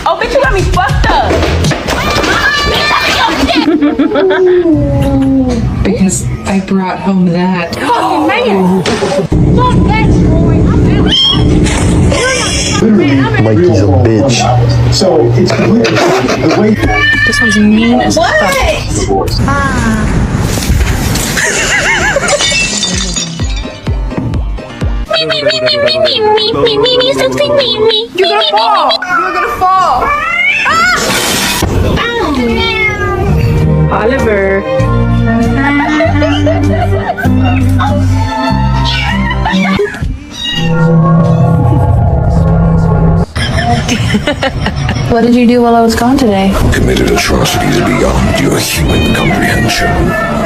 Oh, bitch, you got me fucked up. Because I brought home that. Oh, man. Mikey's a bitch. So it's the way. This one's mean as fuck. You're gonna fall. You're gonna fall. Oliver. What did you do while I was gone today? Committed atrocities beyond your human comprehension.